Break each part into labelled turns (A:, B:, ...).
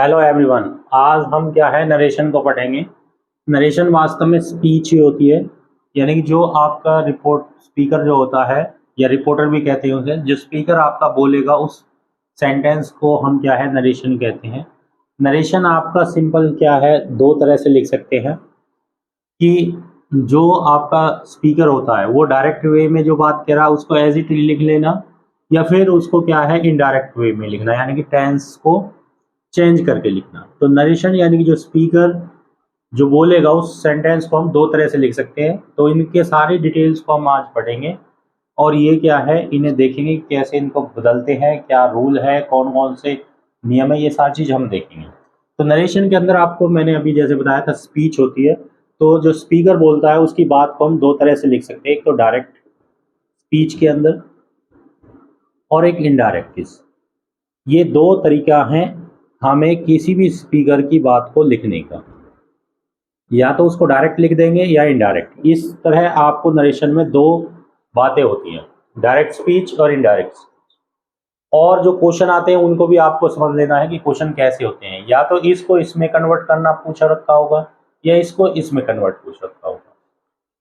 A: Hello everyone. आज हम क्या है नरेशन को पढ़ेंगे। नरेशन वास्तव में स्पीच ही होती है, यानी कि जो आपका रिपोर्ट स्पीकर जो होता है या रिपोर्टर भी कहते हैं उसे, जो स्पीकर आपका बोलेगा उस सेंटेंस को हम क्या है नरेशन कहते हैं। नरेशन आपका सिंपल क्या है, दो तरह से लिख सकते हैं कि जो आपका स्पीकर होता है वो डायरेक्ट वे में जो बात कह रहा है उसको एज इट लिख लेना, या फिर उसको क्या है इनडायरेक्ट वे में लिखना, यानी कि टेंस को चेंज करके लिखना। तो नरेशन यानी कि जो स्पीकर जो बोलेगा उस सेंटेंस को हम दो तरह से लिख सकते हैं। तो इनके सारी डिटेल्स को हम आज पढ़ेंगे और ये क्या है इन्हें देखेंगे कैसे इनको बदलते हैं, क्या रूल है, कौन कौन से नियम है, ये सारी चीज़ हम देखेंगे। तो नरेशन के अंदर आपको मैंने अभी जैसे बताया था स्पीच होती है, तो जो स्पीकर बोलता है उसकी बात को हम दो तरह से लिख सकते हैं, एक तो डायरेक्ट स्पीच के अंदर और एक इनडायरेक्ट किस। ये दो तरीका हैं हमें किसी भी स्पीकर की बात को लिखने का, या तो उसको डायरेक्ट लिख देंगे या इनडायरेक्ट। इस तरह आपको नरेशन में दो बातें होती हैं, डायरेक्ट स्पीच और इनडायरेक्ट स्पीच। और जो क्वेश्चन आते हैं उनको भी आपको समझ लेना है कि क्वेश्चन कैसे होते हैं, या तो इसको इसमें कन्वर्ट करना पूछा रखा होगा या इसको इसमें कन्वर्ट पूछ रखा होगा।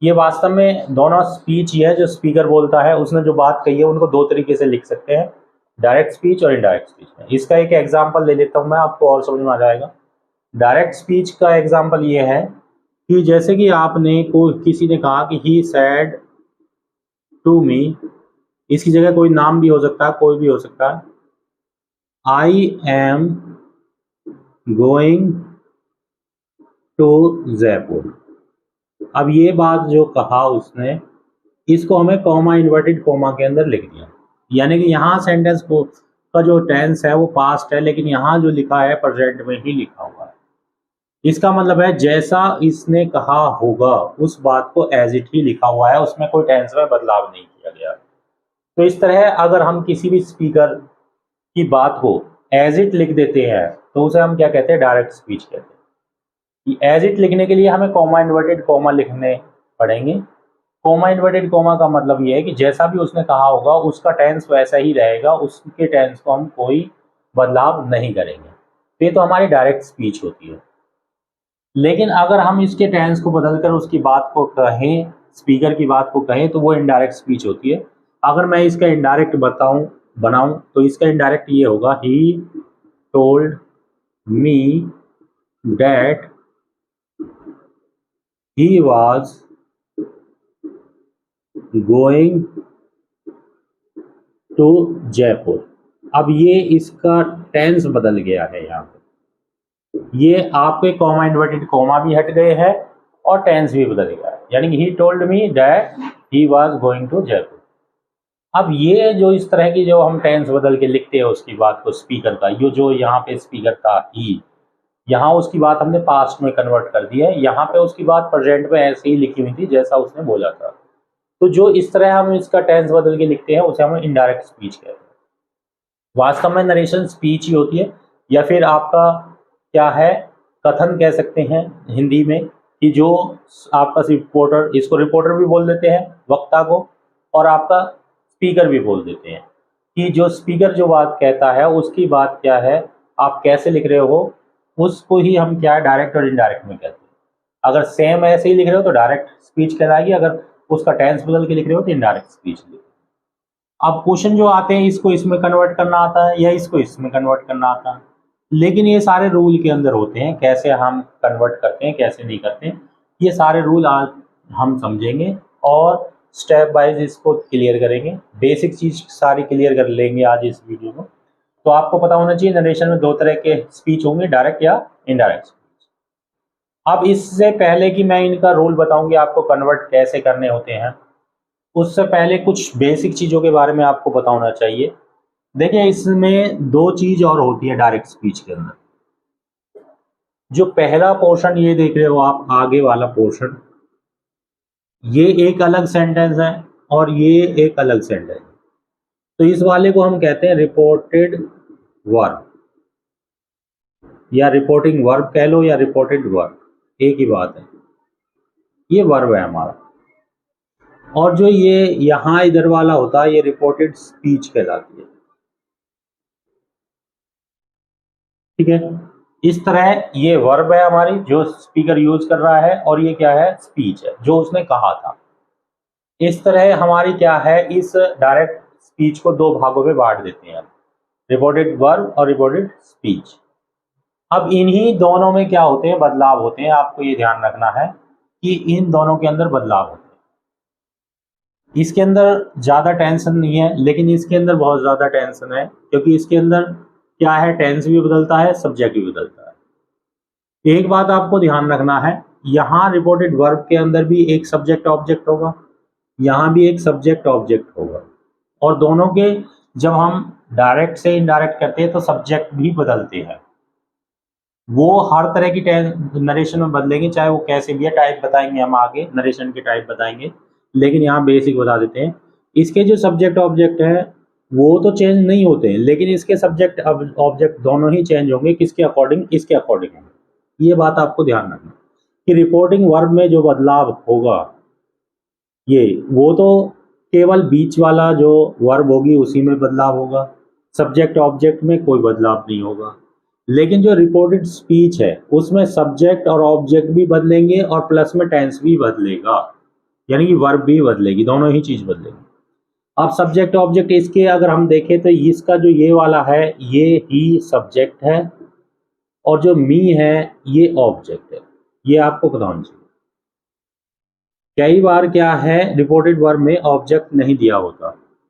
A: ये वास्तव में दोनों स्पीच ही है, जो स्पीकर बोलता है उसने जो बात कही है उनको दो तरीके से लिख सकते हैं, डायरेक्ट स्पीच और इनडायरेक्ट स्पीच में। इसका एक एग्जांपल ले लेता हूं मैं, आपको और समझ में आ जाएगा। डायरेक्ट स्पीच का एग्जांपल ये है कि जैसे कि आपने किसी ने कहा कि ही सैड टू मी, इसकी जगह कोई नाम भी हो सकता है, कोई भी हो सकता है। I am going to Jaipur. अब ये बात जो कहा उसने, इसको हमें कॉमा इन्वर्टेड कॉमा के अंदर लिख दिया, यानी कि यहाँ सेंटेंस को का जो टेंस है वो पास्ट है, लेकिन यहाँ जो लिखा है प्रेजेंट में ही लिखा हुआ है। इसका मतलब है जैसा इसने कहा होगा उस बात को एज इट ही लिखा हुआ है, उसमें कोई टेंस में बदलाव नहीं किया गया। तो इस तरह अगर हम किसी भी स्पीकर की बात को एज इट लिख देते हैं तो उसे हम क्या कहते हैं, डायरेक्ट स्पीच कहते हैं। एज इट लिखने के लिए हमें कॉमा इन्वर्टेड कॉमा लिखने पड़ेंगे। कॉमा इन्वर्टेड कॉमा का मतलब ये है कि जैसा भी उसने कहा होगा उसका टेंस वैसा ही रहेगा, उसके टेंस को हम कोई बदलाव नहीं करेंगे। तो ये तो हमारी डायरेक्ट स्पीच होती है। लेकिन अगर हम इसके टेंस को बदलकर उसकी बात को कहें, स्पीकर की बात को कहें, तो वो इनडायरेक्ट स्पीच होती है। अगर मैं इसका इनडायरेक्ट बनाऊं तो इसका इनडायरेक्ट ये होगा, he told me that he was going to Jaipur. अब ये इसका टेंस बदल गया है, यहाँ पे ये आपके कॉमा इन्वर्टेड कॉमा भी हट गए हैं और टेंस भी बदल गया है, यानी कि he told me that he was going to Jaipur. अब ये जो इस तरह की जो हम टेंस बदल के लिखते हैं उसकी बात को, स्पीकर का ये जो यहाँ पे स्पीकर था ही, यहाँ उसकी बात हमने पास्ट में कन्वर्ट कर दी है, यहाँ पे उसकी बात प्रेजेंट में ऐसे ही लिखी हुई थी जैसा उसने बोला था। तो जो इस तरह हम इसका टेंस बदल के लिखते हैं उसे हम इनडायरेक्ट स्पीच कहते हैं। वास्तव में नरेशन स्पीच ही होती है, या फिर आपका क्या है कथन कह सकते हैं हिंदी में, कि जो आपका रिपोर्टर, इसको रिपोर्टर भी बोल देते हैं वक्ता को, और आपका स्पीकर भी बोल देते हैं, कि जो स्पीकर जो बात कहता है उसकी बात क्या है, आप कैसे लिख रहे हो, उसको ही हम क्या है डायरेक्ट और इनडायरेक्ट में कहते हैं। अगर सेम ऐसे ही लिख रहे हो तो डायरेक्ट स्पीच कहलाएगी, अगर उसका टेंस बदल के लिख रहे हो तो इनडायरेक्ट स्पीच। अब क्वेश्चन जो आते हैं इसको इसमें कन्वर्ट करना आता है या इसको इसमें कन्वर्ट करना आता है, लेकिन ये सारे रूल के अंदर होते हैं, कैसे हम कन्वर्ट करते हैं कैसे नहीं करते हैं, ये सारे रूल आज हम समझेंगे और स्टेप वाइज इसको क्लियर करेंगे। बेसिक चीज सारी क्लियर कर लेंगे आज इस वीडियो में। तो आपको पता होना चाहिए नरेशन में दो तरह के स्पीच होंगे, डायरेक्ट या इनडायरेक्ट स्पीच। अब इससे पहले कि मैं इनका रूल बताऊंगी आपको कन्वर्ट कैसे करने होते हैं, उससे पहले कुछ बेसिक चीज़ों के बारे में आपको पता होना चाहिए। देखिए इसमें दो चीज़ और होती है डायरेक्ट स्पीच के अंदर। जो पहला पोर्शन ये देख रहे हो आप, आगे वाला पोर्शन, ये एक अलग सेंटेंस है और ये एक अलग सेंटेंस है। तो इस वाले को हम कहते हैं रिपोर्टेड वर्ब, या रिपोर्टिंग वर्ब कह लो या रिपोर्टेड वर्ब, एक ही बात है। ये वर्ब है हमारा, और जो ये यहाँ इधर वाला होता है ये रिपोर्टेड स्पीच कहलाती है। ठीक है, इस तरह ये वर्ब है हमारी जो स्पीकर यूज कर रहा है, और ये क्या है, स्पीच है जो उसने कहा था। इस तरह हमारी क्या है, इस डायरेक्ट स्पीच को दो भागों में बांट देते हैं, रिपोर्टेड वर्ब और रिपोर्टेड स्पीच। अब इन्हीं दोनों में क्या होते हैं, बदलाव होते हैं। आपको ये ध्यान रखना है कि इन दोनों के अंदर बदलाव होते हैं। इसके अंदर ज़्यादा टेंशन नहीं है, लेकिन इसके अंदर बहुत ज़्यादा टेंशन है, क्योंकि इसके अंदर क्या है, टेंस भी बदलता है, सब्जेक्ट भी बदलता है। एक बात आपको ध्यान रखना है, यहाँ रिपोर्टेड वर्ब के अंदर भी एक सब्जेक्ट ऑब्जेक्ट होगा, यहाँ भी एक सब्जेक्ट ऑब्जेक्ट होगा, और दोनों के जब हम डायरेक्ट से इनडायरेक्ट करते हैं तो सब्जेक्ट भी बदलते हैं। वो हर तरह की नरेशन में बदलेंगे, चाहे वो कैसे भी है। टाइप बताएंगे हम आगे, नरेशन के टाइप बताएंगे, लेकिन यहाँ बेसिक बता देते हैं। इसके जो सब्जेक्ट ऑब्जेक्ट है वो तो चेंज नहीं होते हैं, लेकिन इसके सब्जेक्ट ऑब्जेक्ट दोनों ही चेंज होंगे। किसके अकॉर्डिंग, इसके अकॉर्डिंग होंगे। ये बात आपको ध्यान रखना कि रिपोर्टिंग वर्ब में जो बदलाव होगा ये, वो तो केवल बीच वाला जो वर्ब होगी उसी में बदलाव होगा, सब्जेक्ट ऑब्जेक्ट में कोई बदलाव नहीं होगा। लेकिन जो रिपोर्टेड स्पीच है उसमें सब्जेक्ट और ऑब्जेक्ट भी बदलेंगे और प्लस में टेंस भी बदलेगा, यानी कि वर्ब भी बदलेगी, दोनों ही चीज बदलेगी। अब सब्जेक्ट ऑब्जेक्ट इसके अगर हम देखें तो इसका जो ये वाला है ये ही सब्जेक्ट है, और जो मी है ये ऑब्जेक्ट है। ये आपको पता होना चाहिए। कई बार क्या है, रिपोर्टेड वर्ब में ऑब्जेक्ट नहीं दिया होता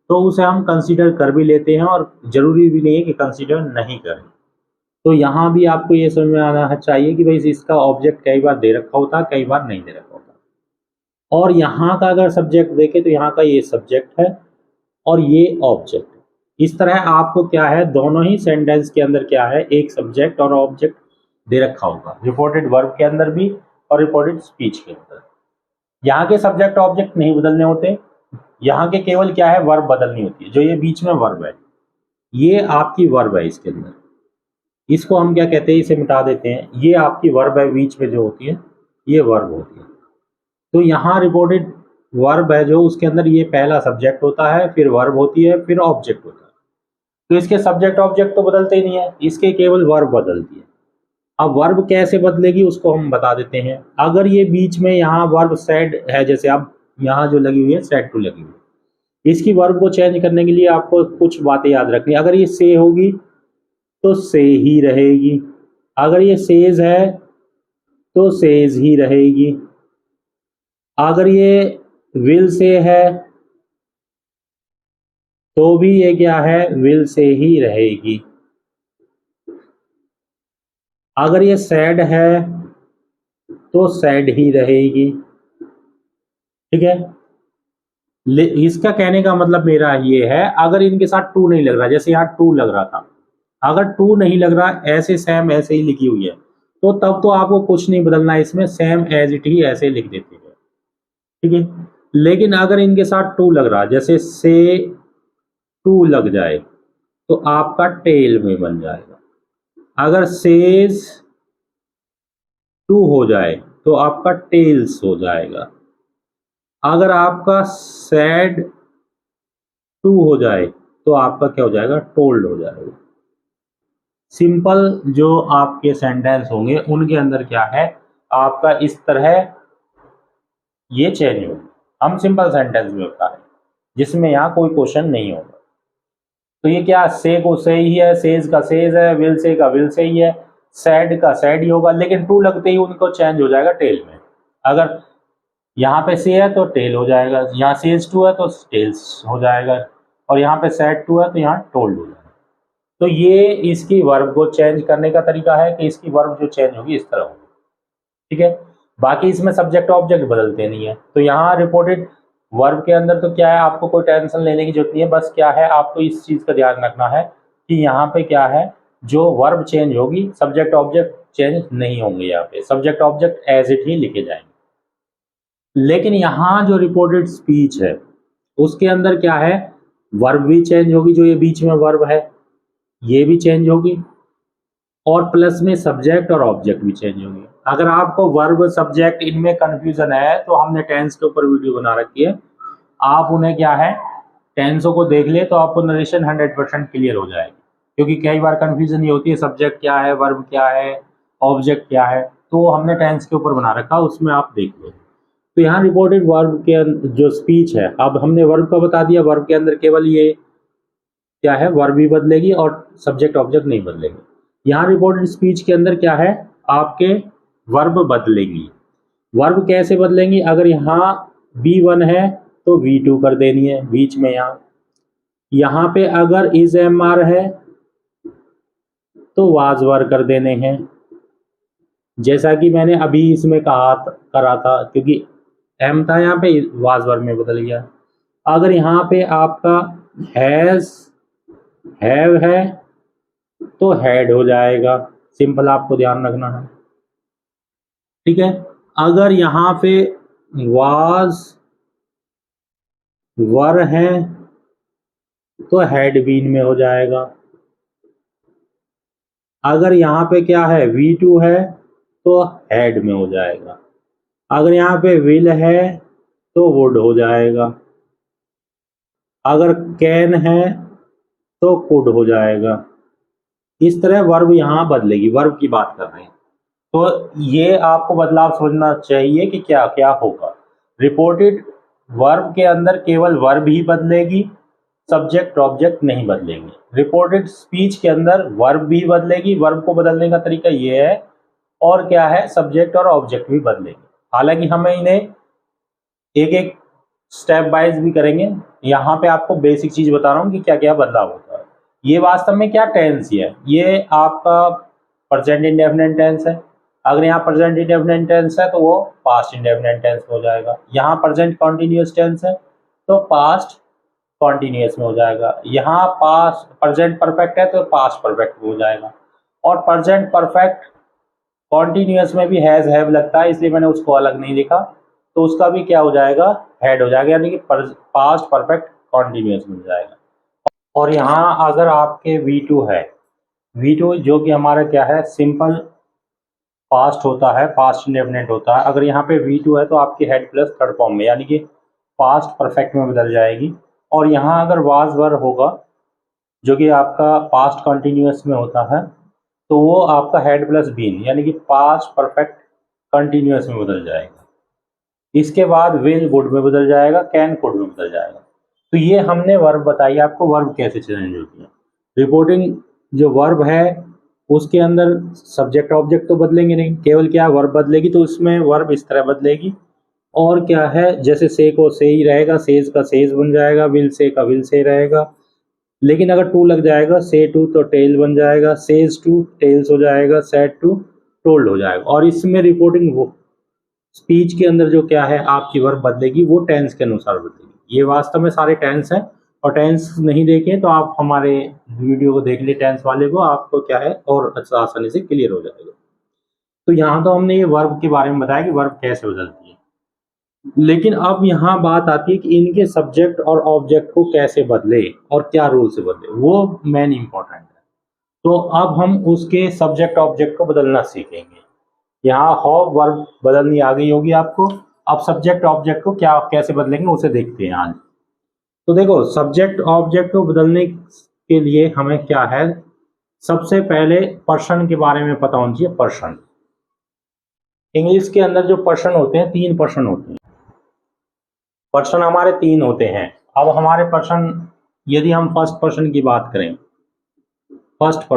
A: तो उसे हम कंसीडर कर भी लेते हैं, और जरूरी भी नहीं है कि कंसीडर नहीं करें। तो यहाँ भी आपको ये समझ में आना चाहिए कि भाई इसका ऑब्जेक्ट कई बार दे रखा होता, कई बार नहीं दे रखा होता। और यहाँ का अगर सब्जेक्ट देखें तो यहाँ का ये सब्जेक्ट है और ये ऑब्जेक्ट है। इस तरह आपको क्या है, दोनों ही सेंटेंस के अंदर क्या है, एक सब्जेक्ट और ऑब्जेक्ट दे रखा होगा, रिपोर्टेड वर्ब के अंदर भी और रिपोर्टेड स्पीच के अंदर। यहाँ के सब्जेक्ट ऑब्जेक्ट नहीं बदलने होते, यहाँ के केवल क्या है, वर्ब बदलनी होती है। जो ये बीच में वर्ब है ये आपकी वर्ब है, इसके अंदर इसको हम क्या कहते हैं, इसे मिटा देते हैं। ये आपकी वर्ब है, बीच में जो होती है ये वर्ब होती है। तो यहाँ रिपोर्टेड वर्ब है जो, उसके अंदर ये पहला सब्जेक्ट होता है, फिर वर्ब होती है, फिर ऑब्जेक्ट होता है। तो इसके सब्जेक्ट ऑब्जेक्ट तो बदलते ही नहीं है, इसके केवल वर्ब बदलती है। अब वर्ब कैसे बदलेगी उसको हम बता देते हैं। अगर ये बीच में यहाँ वर्ब सेड है, जैसे अब यहाँ जो लगी हुई है सेड टू लगी हुई है, इसकी वर्ब को चेंज करने के लिए आपको कुछ बातें याद रखनी। अगर ये से होगी तो से ही रहेगी, अगर ये सेज है तो सेज ही रहेगी, अगर ये विल से है तो भी ये क्या है, विल से ही रहेगी, अगर ये सैड है तो सैड ही रहेगी। ठीक है, इसका कहने का मतलब मेरा ये है, अगर इनके साथ टू नहीं लग रहा, जैसे यहाँ टू लग रहा था, अगर टू नहीं लग रहा, ऐसे सेम ऐसे ही लिखी हुई है, तो तब तो आपको कुछ नहीं बदलना है, इसमें सेम एज इट ही ऐसे लिख देते हैं। ठीक है, लेकिन अगर इनके साथ टू लग रहा, जैसे से टू लग जाए तो आपका टेल में बन जाएगा। अगर सेज टू हो जाए तो आपका टेल्स हो जाएगा। अगर आपका सैड टू हो जाए तो आपका क्या हो जाएगा, टोल्ड हो जाएगा। सिंपल जो आपके सेंटेंस होंगे उनके अंदर क्या है, आपका इस तरह ये चेंज होगा। हम सिंपल सेंटेंस में बता रहे हैं जिसमें यहाँ कोई क्वेश्चन नहीं होगा। तो ये क्या, से को से ही है, सेज का सेज है, विल से का विल से ही है, सैड का सैड ही होगा, लेकिन टू लगते ही उनको चेंज हो जाएगा टेल में। अगर यहाँ पे से है तो टेल हो जाएगा, यहाँ सेज टू है तो टेल्स हो जाएगा, और यहाँ पे सैड टू है तो यहाँ टोल्ड हो जाएगा। तो ये इसकी वर्ब को चेंज करने का तरीका है कि इसकी वर्ब जो चेंज होगी इस तरह होगी। ठीक है, बाकी इसमें सब्जेक्ट ऑब्जेक्ट बदलते नहीं है। तो यहाँ रिपोर्टेड वर्ब के अंदर तो क्या है, आपको कोई टेंशन लेने की जरूरत नहीं है। बस क्या है, आपको इस चीज का ध्यान रखना है कि यहाँ पे क्या है, जो वर्ब चेंज होगी सब्जेक्ट ऑब्जेक्ट चेंज नहीं होंगे। यहाँ पे सब्जेक्ट ऑब्जेक्ट एज इट ही लिखे जाएंगे। लेकिन यहाँ जो रिपोर्टेड स्पीच है उसके अंदर क्या है, वर्ब भी चेंज होगी, जो ये बीच में वर्ब है ये भी चेंज होगी, और प्लस में सब्जेक्ट और ऑब्जेक्ट भी चेंज होंगे। अगर आपको वर्ब सब्जेक्ट इनमें कंफ्यूजन है तो हमने टेंस के ऊपर वीडियो बना रखी है, आप उन्हें क्या है, टेंसों को देख ले तो आपको नरेशन 100% क्लियर हो जाएगी। क्योंकि कई बार कन्फ्यूजन ये होती है सब्जेक्ट क्या है, वर्ब क्या है, ऑब्जेक्ट क्या है, तो हमने टेंस के ऊपर बना रखा, उसमें आप देख लो। तो यहाँ रिपोर्टेड वर्ब के जो स्पीच है, अब हमने वर्ब का बता दिया, वर्ब के अंदर केवल ये क्या है, वर्ब भी बदलेगी और सब्जेक्ट ऑब्जेक्ट नहीं बदलेगी। यहाँ रिपोर्टेड स्पीच के अंदर क्या है, आपके वर्ब बदलेंगी। वर्ब कैसे बदलेंगी, अगर यहाँ V1 है तो V2 कर देनी है बीच में। यहाँ पे अगर इज एम आर है तो वाज वर कर देने हैं, जैसा कि मैंने अभी इसमें करा था, क्योंकि एम था यहाँ पे, वाज वर में बदल गया। अगर यहाँ पे आपका हैज हैव है तो हैड हो जाएगा, सिंपल, आपको ध्यान रखना है, ठीक है। अगर यहाँ पे वाज वर है तो हैड बीन में हो जाएगा। अगर यहाँ पे क्या है, V2 है तो हैड में हो जाएगा। अगर यहाँ पे विल है तो वुड हो जाएगा। अगर कैन है तो कुड हो जाएगा। इस तरह वर्ब यहाँ बदलेगी, वर्ब की बात कर रहे हैं। तो ये आपको बदलाव समझना चाहिए कि क्या क्या होगा। रिपोर्टेड वर्ब के अंदर केवल वर्ब ही बदलेगी, सब्जेक्ट ऑब्जेक्ट नहीं बदलेंगे। रिपोर्टेड स्पीच के अंदर वर्ब भी बदलेगी, वर्ब को बदलने का तरीका ये है, और क्या है, सब्जेक्ट और ऑब्जेक्ट भी बदलेंगे। हालांकि हमें इन्हें एक एक स्टेप वाइज भी करेंगे। यहाँ पे आपको बेसिक चीज बता रहा हूँ कि क्या क्या बदलाव होता है। ये वास्तव में क्या टेंस है, ये आपका प्रेजेंट इंडेफिनिट टेंस है। अगर यहाँ प्रेजेंट इंडेफिनिट टेंस है तो वो पास्ट इंडेफिनिट टेंस हो जाएगा। यहाँ प्रेजेंट कॉन्टिन्यूअस टेंस है तो पास्ट कॉन्टिन्यूअस में हो जाएगा। यहाँ पास्ट प्रेजेंट परफेक्ट है तो पास्ट परफेक्ट में हो जाएगा। और प्रेजेंट परफेक्ट कॉन्टिन्यूअस में भी हैज हैव लगता है, इसलिए मैंने उसको अलग नहीं लिखा, तो उसका भी क्या हो जाएगा, हैड हो जाएगा, यानी कि पास्ट परफेक्ट कॉन्टिन्यूअस मिल जाएगा। और यहाँ अगर आपके V2 है, V2 जो कि हमारा क्या है, सिंपल पास्ट होता है, पास्ट इंडेफिनिट होता है। अगर यहाँ पे V2 है तो आपकी हेड प्लस थर्ड फॉर्म में, यानी कि पास्ट परफेक्ट में बदल जाएगी। और यहाँ अगर वाज वर होगा जो कि आपका पास्ट कंटिन्यूअस में होता है, तो वो आपका हेड प्लस बीन, यानी कि पास्ट परफेक्ट कंटिन्यूअस में बदल जाएगा। इसके बाद विल वुड में बदल जाएगा, कैन कुड में बदल जाएगा। तो ये हमने वर्ब बताई आपको, वर्ब कैसे चेंज होती है। रिपोर्टिंग जो वर्ब है उसके अंदर सब्जेक्ट ऑब्जेक्ट तो बदलेंगे नहीं, केवल क्या वर्ब बदलेगी, तो उसमें वर्ब इस तरह बदलेगी। और क्या है, जैसे से को से ही रहेगा, सेज का सेज बन जाएगा, विल से का विल से रहेगा। लेकिन अगर टू लग जाएगा, से टू तो टेल बन जाएगा, सेज टू टेल्स हो जाएगा, सेड टू टोल्ड हो जाएगा। और इसमें रिपोर्टिंग वो स्पीच के अंदर जो क्या है आपकी वर्ब बदलेगी, वो टेंस के अनुसार बदलेगी। ये वास्तव में सारे टेंस हैं, और टेंस नहीं देखें तो आप हमारे वीडियो को देख ले टेंस वाले को, आपको क्या है और आसानी से क्लियर हो जाएगा। तो यहाँ तो हमने ये वर्ब के बारे में बताया कि वर्ब कैसे बदलती है, लेकिन अब यहाँ बात आती है कि इनके सब्जेक्ट और ऑब्जेक्ट को कैसे बदले और क्या रूल से बदले, वो मेन इंपॉर्टेंट है। तो अब हम उसके सब्जेक्ट ऑब्जेक्ट को बदलना सीखेंगे। यहाँ हॉब वर्ब बदलनी आ गई होगी आपको। अब सब्जेक्ट ऑब्जेक्ट को क्या कैसे बदलेंगे उसे देखते हैं आज। तो देखो, सब्जेक्ट ऑब्जेक्ट को बदलने के लिए हमें क्या है, सबसे पहले पर्सन के बारे में पता होना चाहिए। पर्सन, इंग्लिश के अंदर जो पर्सन होते हैं, 3 पर्सन होते हैं। पर्सन हमारे 3 होते हैं। अब हमारे पर्सन, यदि हम फर्स्ट पर्सन की बात करें, फर्स्ट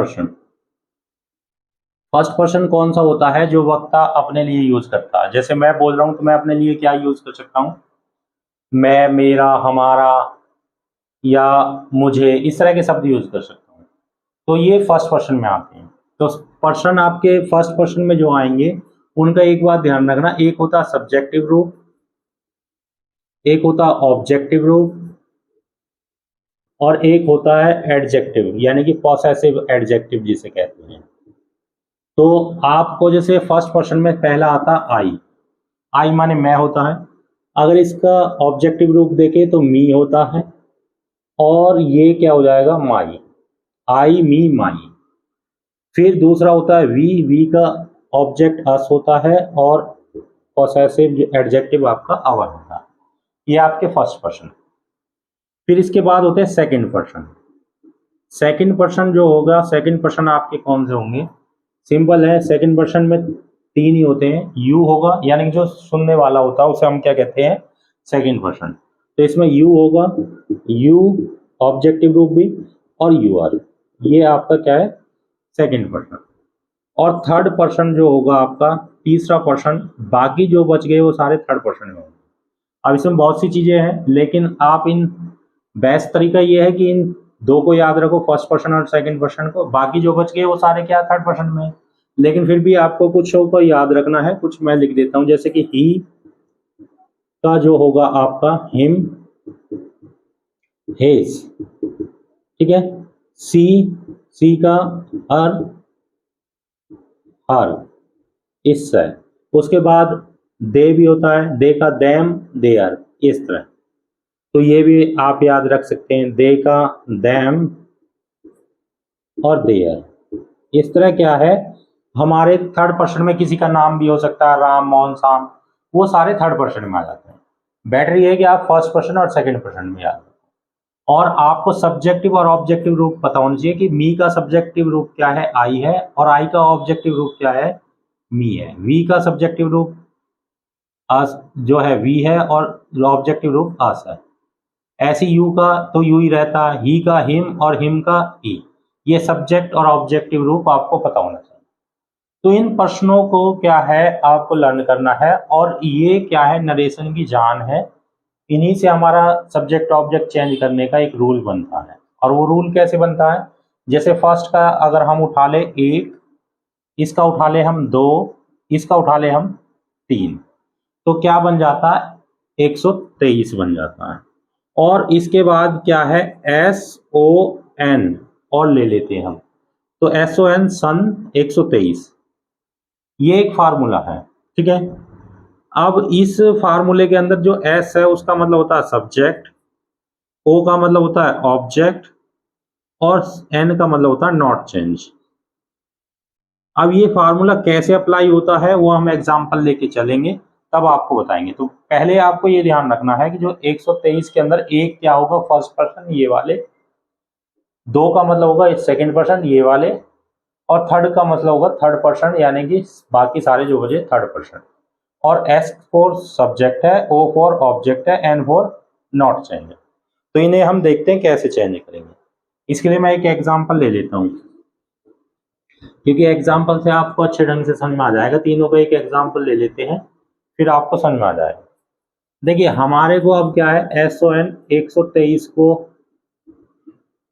A: पर्सन कौन सा होता है, जो वक्ता अपने लिए यूज करता है। जैसे मैं बोल रहा हूं तो मैं अपने लिए क्या यूज कर सकता हूं, मैं, मेरा, हमारा या मुझे, इस तरह के शब्द यूज कर सकता हूं। तो ये फर्स्ट पर्सन में आते हैं। तो पर्सन आपके फर्स्ट पर्सन में जो आएंगे उनका एक बात ध्यान रखना, एक होता सब्जेक्टिव रूप, एक होता ऑब्जेक्टिव रूप, और एक होता है एडजेक्टिव, यानी कि पॉसेसिव एडजेक्टिव जिसे कहते हैं। तो आपको जैसे फर्स्ट पर्सन में पहला आता आई, आई माने मैं होता है। अगर इसका ऑब्जेक्टिव रूप देखें तो मी होता है, और ये क्या हो जाएगा, माई, आई मी माई। फिर दूसरा होता है वी, वी का ऑब्जेक्ट अस होता है, और पॉसेसिव एडजेक्टिव आपका आवर होता है। ये आपके फर्स्ट पर्सन। फिर इसके बाद होते हैं सेकंड पर्सन। सेकंड पर्सन जो होगा, सेकंड पर्सन आपके कौन से होंगे? सिंपल है, सेकंड पर्सन में 3 ही होते हैं। यू होगा, यानी कि जो सुनने वाला होता है उसे हम क्या कहते हैं? Second person. तो इसमें यू होगा, यू ऑब्जेक्टिव रूप भी, और यू आर, ये आपका क्या है? Second person. और थर्ड पर्सन जो होगा आपका, तीसरा पर्सन, बाकी जो बच गए वो सारे थर्ड पर्सन में होंगे। अब इसमें बहुत सी चीजें हैं, लेकिन आप इन बेस्ट तरीका ये है कि इन दो को याद रखो, फर्स्ट पर्सन और सेकंड पर्सन को, बाकी जो बच गए वो सारे क्या थर्ड पर्सन में। लेकिन फिर भी आपको कुछ को याद रखना है, कुछ मैं लिख देता हूं, जैसे कि ही का जो होगा आपका हिम, हेज, ठीक है। सी का हर, इससे। उसके बाद दे भी होता है, दे का देम, देयर, इस तरह। तो ये भी आप याद रख सकते हैं, दे का देम और देयर। इस तरह क्या है, हमारे थर्ड पर्सन में किसी का नाम भी हो सकता है, राम, मोहन, शाम, वो सारे थर्ड पर्सन में आ जाते हैं। बेटर ये है कि आप फर्स्ट पर्सन और सेकंड पर्सन में याद रखें। और आपको सब्जेक्टिव और ऑब्जेक्टिव रूप पता होना चाहिए कि मी का सब्जेक्टिव रूप क्या है? आई है। और आई का ऑब्जेक्टिव रूप क्या है? मी है। वी का सब्जेक्टिव रूप अस जो है वी है, और ऑब्जेक्टिव रूप अस है। ऐसी यू का तो यू ही रहता है, ही का हिम, और हिम का ही। ये सब्जेक्ट और ऑब्जेक्टिव रूप आपको पता होना चाहिए। तो इन प्रश्नों को क्या है आपको लर्न करना है, और ये क्या है, नरेशन की जान है। इन्हीं से हमारा सब्जेक्ट ऑब्जेक्ट चेंज करने का एक रूल बनता है। और वो रूल कैसे बनता है? जैसे फर्स्ट का अगर हम उठा ले 1, इसका उठा ले हम 2, इसका उठा ले हम 3, तो क्या बन जाता है? 123 बन जाता है। और इसके बाद क्या है? SON और ले लेते हैं हम, तो SON सन 123, ये एक फार्मूला है, ठीक है। अब इस फार्मूले के अंदर जो S है उसका मतलब होता है सब्जेक्ट, O का मतलब होता है ऑब्जेक्ट, और N का मतलब होता है नॉट चेंज। अब ये फार्मूला कैसे अप्लाई होता है वो हम एग्जांपल लेके चलेंगे, तब आपको बताएंगे। तो पहले आपको ये ध्यान रखना है कि जो 123 के अंदर एक क्या होगा? फर्स्ट पर्सन, ये वाले। 2 का मतलब होगा सेकंड पर्सन, ये वाले। और थर्ड का मतलब होगा थर्ड पर्सन, यानी कि बाकी सारे जो बचे थर्ड पर्सन। और S फॉर सब्जेक्ट है, O फॉर ऑब्जेक्ट है, N फॉर नॉट चेंज। तो इन्हें हम देखते हैं कैसे चेंज करेंगे। इसके लिए मैं एक एग्जांपल ले लेता हूँ, क्योंकि एग्जाम्पल से आपको अच्छे ढंग से समझ में आ जाएगा। तीनों को एक एग्जाम्पल ले लेते हैं, फिर आपको समझ में आ जाएगा। देखिए हमारे को अब क्या है, SON 123 को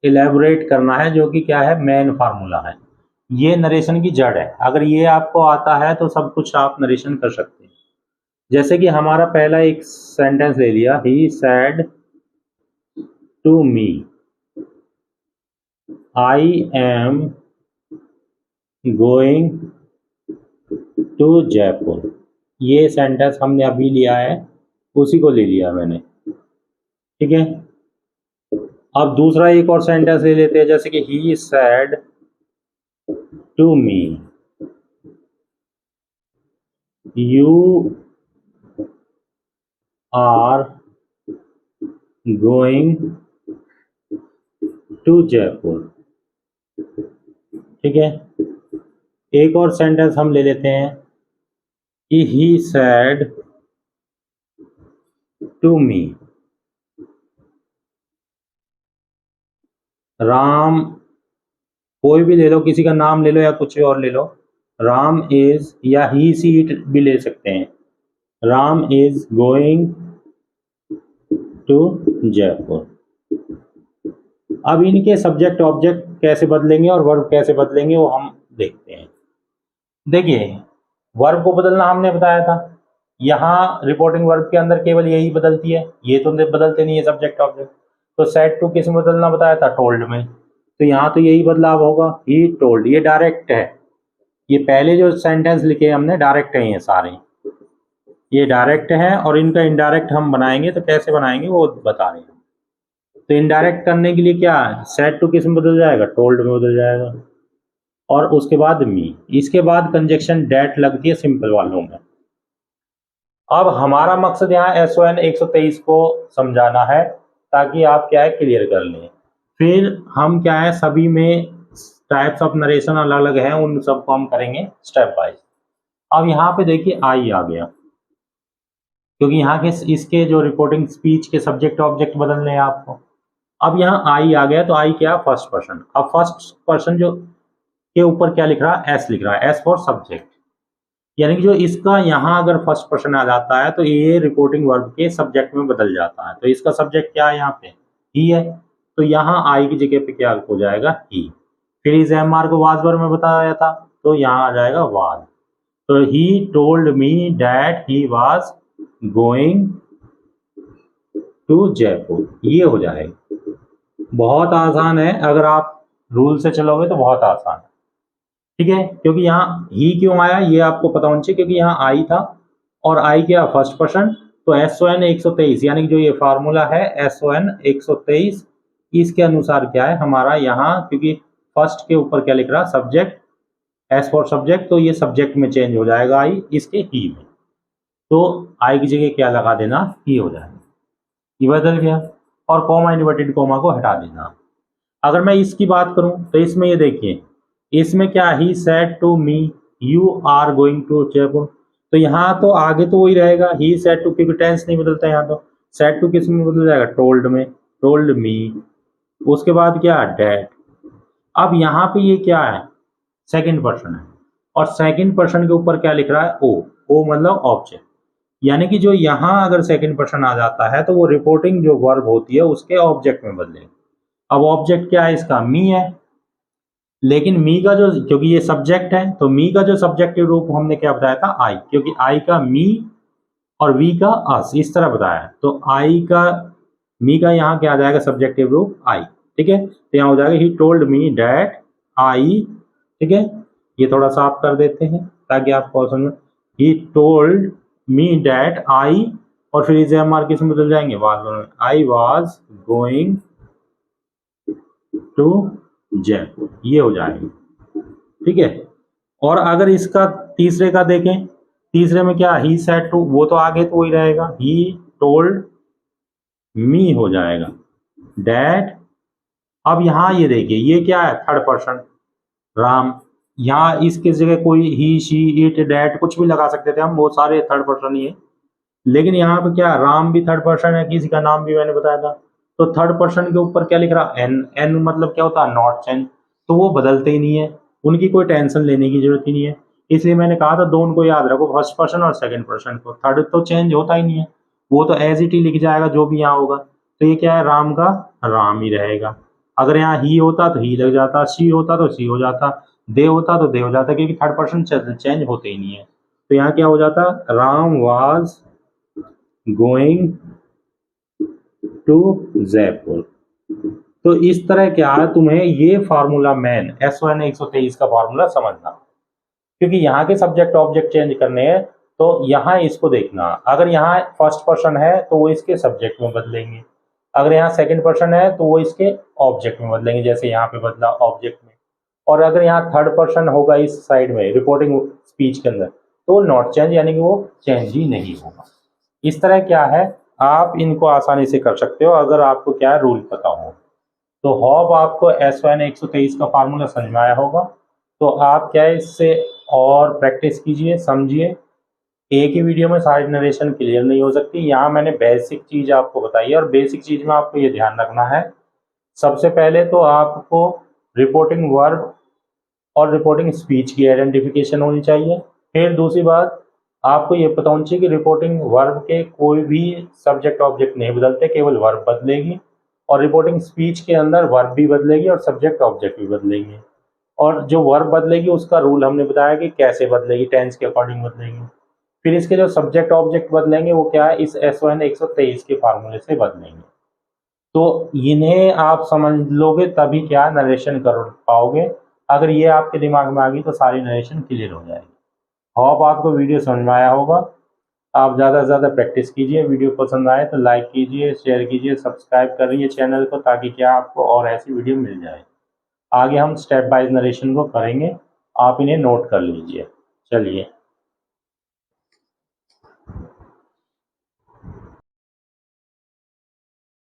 A: इलेबोरेट करना है, जो कि क्या है? मेन फार्मूला है। ये नरेशन की जड़ है। अगर ये आपको आता है तो सब कुछ आप नरेशन कर सकते हैं। जैसे कि हमारा पहला एक सेंटेंस ले लिया, he said to me I am going to Jaipur. ये सेंटेंस हमने अभी लिया है, उसी को ले लिया मैंने, ठीक है। अब दूसरा एक और सेंटेंस ले लेते हैं, जैसे कि he said to me you are going to Jaipur, ठीक है। एक और सेंटेंस हम ले लेते हैं कि ही सैड टू मी राम, कोई भी ले लो, किसी का नाम ले लो या कुछ और ले लो। राम इज, या ही सी इट भी ले सकते हैं, Ram is going to Jaipur. अब इनके सब्जेक्ट ऑब्जेक्ट कैसे बदलेंगे और वर्ब कैसे बदलेंगे वो हम देखते हैं। देखिए वर्ब को बदलना हमने बताया था, यहाँ रिपोर्टिंग वर्ब के अंदर केवल यही बदलती है, ये तो बदलते नहीं है सब्जेक्ट ऑब्जेक्ट। तो सेड टू किस में बदलना बताया था? टोल्ड में। तो यहाँ तो यही बदलाव होगा, ही टोल्ड, ये डायरेक्ट है। ये पहले जो सेंटेंस लिखे हमने डायरेक्ट है, ये सारे ये डायरेक्ट हैं, और इनका इनडायरेक्ट हम बनाएंगे, तो कैसे बनाएंगे वो बता रहे हैं। तो इनडायरेक्ट करने के लिए क्या है, सेड टू किस में बदल जाएगा? टोल्ड में बदल जाएगा। और उसके बाद मी, इसके बाद कंजक्शन डेट लगती है सिंपल वालों में। अब हमारा मकसद यहाँ SON 123 को समझाना है, ताकि आप क्या है क्लियर कर लें। फिर हम क्या है, सभी में टाइप्स ऑफ नरेशन अलग अलग हैं, उन सबको हम करेंगे स्टेप वाइज। अब यहाँ पे देखिए आई आ गया, क्योंकि यहाँ के इसके जो रिपोर्टिंग स्पीच के सब्जेक्ट ऑब्जेक्ट बदलने हैं आपको। अब यहाँ आई आ गया, तो आई क्या, फर्स्ट पर्सन। अब फर्स्ट पर्सन जो के ऊपर क्या लिख रहा है, एस लिख रहा है, एस फॉर सब्जेक्ट। यानी कि जो इसका यहाँ अगर फर्स्ट पर्सन आ जाता है तो ये रिपोर्टिंग वर्ब के सब्जेक्ट में बदल जाता है। तो इसका सब्जेक्ट क्या है यहाँ पे, ही है, तो यहाँ आई की जगह पे क्या हो जाएगा, ही। फिर इस एम आर को वाज वर्ब में बताया था, तो यहाँ आ जाएगा वाज। तो he told me that he was going to Jaipur, ये हो जाएगा। बहुत आसान है, अगर आप रूल से चलोगे तो बहुत आसान है, ठीक है। क्योंकि यहाँ ही क्यों आया ये आपको पता होना चाहिए, क्योंकि यहाँ आई था और आई क्या, फर्स्ट पर्सन। तो SON 123 यानी कि जो ये फार्मूला है SON 123, इसके अनुसार क्या है हमारा यहाँ, क्योंकि फर्स्ट के ऊपर क्या लिख रहा, सब्जेक्ट, एस फॉर सब्जेक्ट, तो ये सब्जेक्ट में चेंज हो जाएगा आई, इसके ही में। तो आई की जगह क्या लगा देना, ही हो जाएगा, ये बदल गया। और कॉमा इन्वर्टेड कॉमा को हटा देना। अगर मैं इसकी बात करूं तो इसमें ये देखिए, इसमें क्या, he said to me you are going to Jaipur, तो यहाँ तो आगे तो वही रहेगा, ही सेड टू, क्योंकि टेंस नहीं बदलता यहाँ, तो सेड टू किस में बदल जाएगा, टोल्ड में, टोल्ड मी। उसके बाद क्या, डैट। अब यहाँ पे ये क्या है, सेकंड पर्सन है, और सेकंड पर्सन के ऊपर क्या लिख रहा है, ओ मतलब ऑब्जेक्ट। यानी कि जो यहाँ अगर सेकंड पर्सन आ जाता है तो वो रिपोर्टिंग जो वर्ब होती है उसके ऑब्जेक्ट में बदलेगा। अब ऑब्जेक्ट क्या है इसका, मी है, लेकिन मी का जो, क्योंकि ये सब्जेक्ट है, तो मी का जो सब्जेक्टिव रूप हमने क्या बताया था, आई, क्योंकि आई का मी और वी का अस, इस तरह बताया। तो आई का, मी का यहाँ क्या आ जाएगा, सब्जेक्टिव रूप आई, ठीक है। तो यहाँ हो जाएगा ही टोल्ड मी डैट आई, ठीक है। ये थोड़ा सा आप कर देते हैं ताकि आपको समझ, ही टोल्ड मी डैट आई, और फिर इसे हम किस में बदल जाएंगे, was, I was going to Jaipur, ये हो जाएगा, ठीक है। और अगर इसका तीसरे का देखें, तीसरे में क्या, ही सेड टू, वो तो आगे तो वही रहेगा, ही टोल्ड मी हो जाएगा डैट। अब यहाँ ये देखिए, ये क्या है, थर्ड पर्सन, राम। यहाँ इसकी जगह कोई ही, शी, इट, डैट कुछ भी लगा सकते थे हम, वो सारे थर्ड पर्सन ही है। लेकिन यहाँ पे क्या, राम भी थर्ड पर्सन है, किसी का नाम भी मैंने बताया था। तो थर्ड पर्सन के ऊपर क्या लिख रहा, एन, एन मतलब क्या होता है, नॉट चेंज, तो वो बदलते ही नहीं है, उनकी कोई टेंशन लेने की जरूरत ही नहीं है। इसलिए मैंने कहा था दोनों को याद रखो, फर्स्ट पर्सन और सेकंड पर्सन को, थर्ड तो चेंज होता ही नहीं है, वो तो एज इट ही लिख जाएगा जो भी यहाँ होगा। तो ये क्या है, राम का राम ही रहेगा। अगर यहाँ ही होता तो ही लग जाता, शी होता तो शी हो जाता, दे होता तो दे हो जाता, क्योंकि थर्ड पर्सन चेंज होते ही नहीं है। तो यहाँ क्या हो जाता, Ram was going to Jaipur. तो इस तरह क्या है, तुम्हें ये फार्मूला मैन SON 123 का फार्मूला समझना, क्योंकि यहाँ के सब्जेक्ट ऑब्जेक्ट चेंज करने हैं, तो यहाँ इसको देखना, अगर यहाँ फर्स्ट पर्सन है तो वो इसके सब्जेक्ट में बदलेंगे, अगर यहाँ सेकंड पर्सन है तो वो इसके ऑब्जेक्ट में बदलेंगे, जैसे यहाँ पे बदला ऑब्जेक्ट में। और अगर यहाँ थर्ड पर्सन होगा इस साइड में रिपोर्टिंग स्पीच के अंदर, तो नॉट चेंज, यानी कि वो चेंज ही नहीं होगा। इस तरह क्या है, आप इनको आसानी से कर सकते हो अगर आपको क्या है, रूल पता हो। तो होप आपको SON 123 का फार्मूला समझ में आया होगा। तो आप क्या है, इससे और प्रैक्टिस कीजिए, समझिए। एक ही वीडियो में सारी नरेशन क्लियर नहीं हो सकती, यहाँ मैंने बेसिक चीज़ आपको बताई है, और बेसिक चीज़ में आपको ये ध्यान रखना है, सबसे पहले तो आपको रिपोर्टिंग वर्ब और रिपोर्टिंग स्पीच की आइडेंटिफिकेशन होनी चाहिए। फिर दूसरी बात, आपको ये पता होना चाहिए कि रिपोर्टिंग वर्ब के कोई भी सब्जेक्ट ऑब्जेक्ट नहीं बदलते, केवल वर्ब बदलेगी, और रिपोर्टिंग स्पीच के अंदर वर्ब भी बदलेगी और सब्जेक्ट ऑब्जेक्ट भी बदलेंगे। और जो वर्ब बदलेगी उसका रूल हमने बताया कि कैसे बदलेगी, टेंस के अकॉर्डिंग बदलेगी। फिर इसके जो सब्जेक्ट ऑब्जेक्ट बदलेंगे वो क्या है, इस SON 123 के फार्मूले से बदलेंगे। तो इन्हें आप समझ लोगे तभी क्या नरेशन कर पाओगे। अगर ये आपके दिमाग में आ गई तो सारी नरेशन क्लियर हो जाएगी। होप आपको वीडियो समझ में आया होगा। आप ज़्यादा से ज़्यादा प्रैक्टिस कीजिए। वीडियो पसंद आए तो लाइक कीजिए, शेयर कीजिए, सब्सक्राइब करिए चैनल को, ताकि क्या आपको और ऐसी वीडियो मिल जाए। आगे हम स्टेप बाइज नरेशन को करेंगे, आप इन्हें नोट कर लीजिए। चलिए।